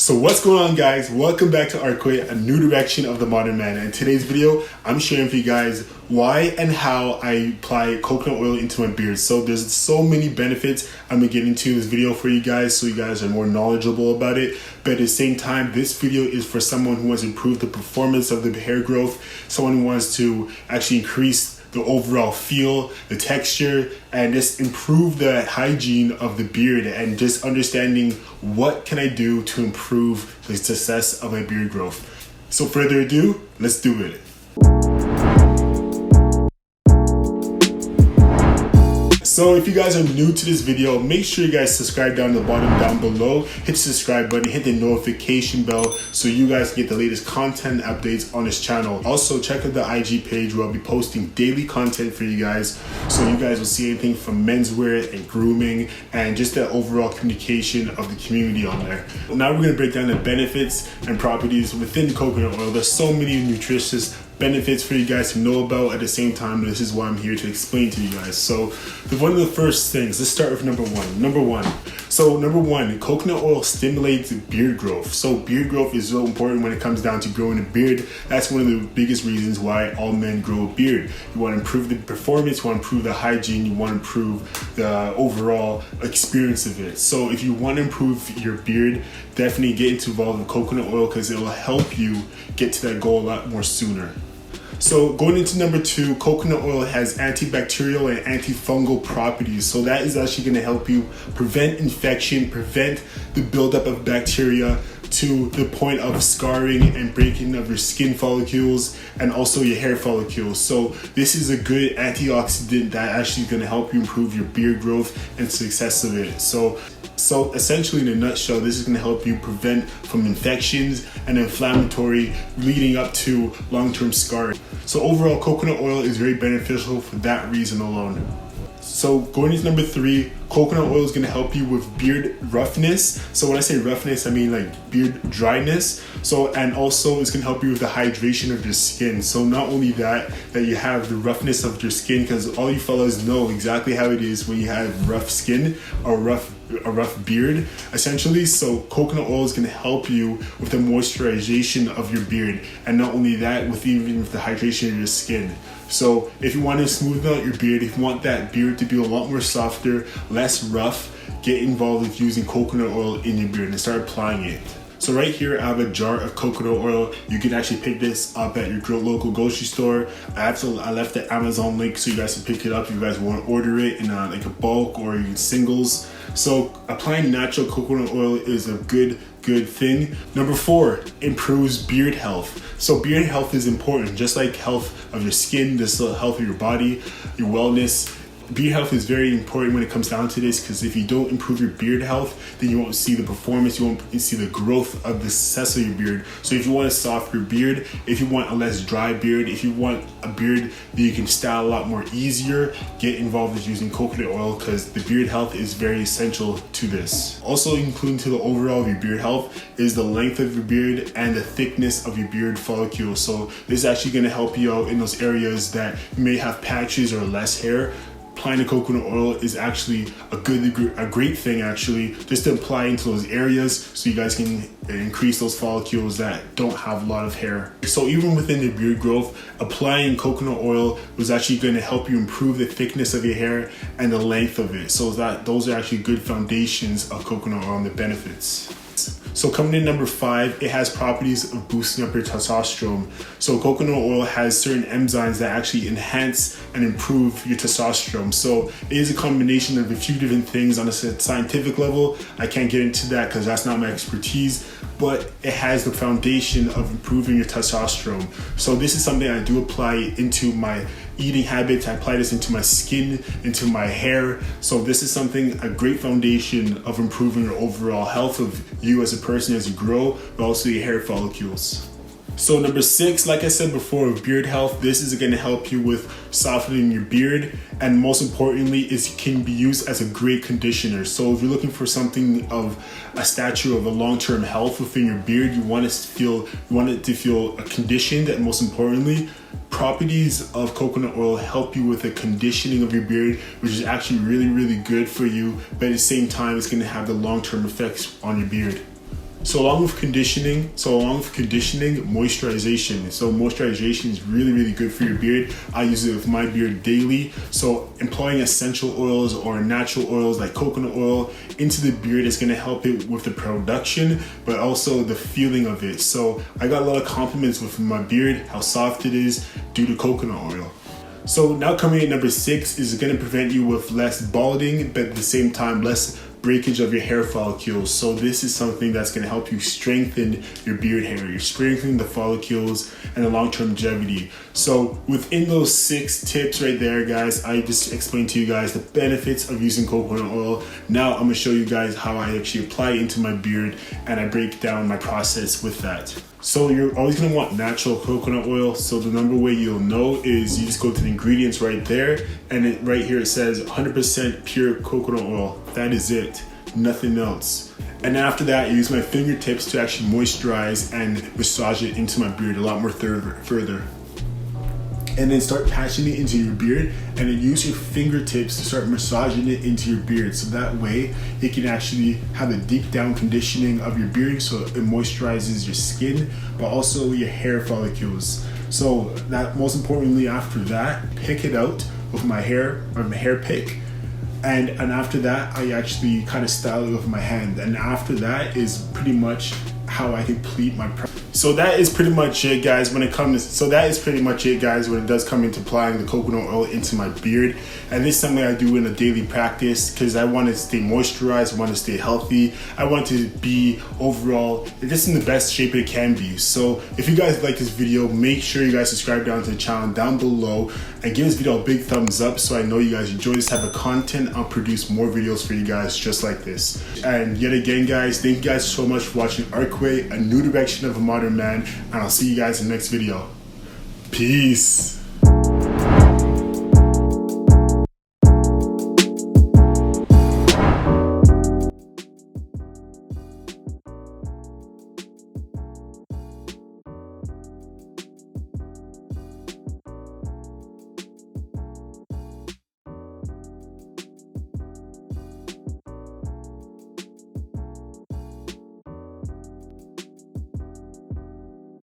So what's going on, guys? Welcome back to Arcway, a new direction of the modern man. And in today's video, I'm sharing for you guys why and how I apply coconut oil into my beard. So there's so many benefits I'm gonna get into this video for you guys, so you guys are more knowledgeable about it. But at the same time, this video is for someone who wants to improve the performance of the hair growth, someone who wants to actually increase the overall feel, the texture, and just improve the hygiene of the beard, and just understanding what can I do to improve the success of my beard growth. So further ado, let's do it. So if you guys are new to this video, make sure you guys subscribe down the bottom down below, hit the subscribe button, hit the notification bell so you guys can get the latest content updates on this channel. Also check out the IG page where I'll be posting daily content for you guys, so you guys will see anything from menswear and grooming and just the overall communication of the community on there. Now we're going to break down the benefits and properties within coconut oil. There's so many nutritious benefits for you guys to know about. At the same time, this is why I'm here to explain to you guys. So one of the first things, let's start with number one, coconut oil stimulates beard growth. So beard growth is so important when it comes down to growing a beard. That's one of the biggest reasons why all men grow a beard. You want to improve the performance, you want to improve the hygiene, you want to improve the overall experience of it. So if you want to improve your beard, definitely get involved with coconut oil, because it will help you get to that goal a lot more sooner. So going into number two, coconut oil has antibacterial and antifungal properties. So that is actually going to help you prevent infection, prevent the buildup of bacteria to the point of scarring and breaking of your skin follicles and also your hair follicles. So this is a good antioxidant that actually is going to help you improve your beard growth and success of it. So essentially, in a nutshell, this is going to help you prevent from infections and inflammatory leading up to long-term scarring. So overall, coconut oil is very beneficial for that reason alone. So going into number three, coconut oil is going to help you with beard roughness. So when I say roughness, I mean like beard dryness. So, and also it's going to help you with the hydration of your skin. So not only that you have the roughness of your skin, because all you fellas know exactly how it is when you have rough skin or a rough beard, essentially. So coconut oil is going to help you with the moisturization of your beard, and not only that, even with the hydration of your skin. So if you want to smoothen out your beard, if you want that beard to be a lot more softer, less rough, get involved with using coconut oil in your beard and start applying it. So right here, I have a jar of coconut oil. You can actually pick this up at your local grocery store. I left the Amazon link so you guys can pick it up if you guys want to order it in like a bulk or in singles. So applying natural coconut oil is a good thing. Number four, improves beard health. So beard health is important, just like health of your skin, the health of your body, your wellness. Beard health is very important when it comes down to this, because if you don't improve your beard health, then you won't see the performance, you won't see the growth of the success of your beard. So if you want a softer beard, if you want a less dry beard, if you want a beard that you can style a lot more easier, get involved with using coconut oil, because the beard health is very essential to this. Also including to the overall of your beard health is the length of your beard and the thickness of your beard follicle. So this is actually going to help you out in those areas that you may have patches or less hair. Applying the coconut oil is actually a great thing, actually, just to apply into those areas so you guys can increase those follicles that don't have a lot of hair. So even within the beard growth, applying coconut oil was actually going to help you improve the thickness of your hair and the length of it. So those are actually good foundations of coconut oil and the benefits. So coming in number five, it has properties of boosting up your testosterone. So coconut oil has certain enzymes that actually enhance and improve your testosterone. So it is a combination of a few different things on a scientific level. I can't get into that because that's not my expertise, but it has the foundation of improving your testosterone. So this is something I do apply into my eating habits. I apply this into my skin, into my hair. So this is a great foundation of improving your overall health of you as a person as you grow, but also your hair follicles. So number six, like I said before, with beard health, this is going to help you with softening your beard, and most importantly, it can be used as a great conditioner. So if you're looking for something of a stature of a long-term health within your beard, you want it to feel conditioned, and most importantly, properties of coconut oil help you with the conditioning of your beard, which is actually really, really good for you, but at the same time, it's going to have the long-term effects on your beard. So along with conditioning, moisturization. So moisturization is really good for your beard. I use it with my beard daily. So employing essential oils or natural oils like coconut oil into the beard is going to help it with the production, but also the feeling of it. So I got a lot of compliments with my beard, how soft it is due to coconut oil. So now coming in number 6 is going to prevent you with less balding, but at the same time less breakage of your hair follicles. So this is something that's going to help you strengthen your beard hair. You're strengthening the follicles and the long-term longevity. So within those 6 tips right there, guys, I just explained to you guys the benefits of using coconut oil. Now I'm going to show you guys how I actually apply it into my beard, and I break down my process with that. So you're always going to want natural coconut oil. So the number way you'll know is you just go to the ingredients right there, and right here it says 100% pure coconut oil. That is it, nothing else. And then after that, I use my fingertips to actually moisturize and massage it into my beard a lot more further. And then start patching it into your beard, and then use your fingertips to start massaging it into your beard. So that way it can actually have a deep down conditioning of your beard, so it moisturizes your skin, but also your hair follicles. So that, most importantly, after that, pick it out with my hair pick. And after that, I actually kind of style it with my hand. And after that is pretty much how I complete my process. So that is pretty much it, guys, when it does come into applying the coconut oil into my beard. And this is something I do in a daily practice because I want to stay moisturized, I want to stay healthy, I want to be overall just in the best shape it can be. So if you guys like this video, make sure you guys subscribe down to the channel down below and give this video a big thumbs up so I know you guys enjoy this type of content. I'll produce more videos for you guys just like this. And yet again, guys, thank you guys so much for watching Arcway, a new direction of a modern man, and I'll see you guys in the next video. Peace.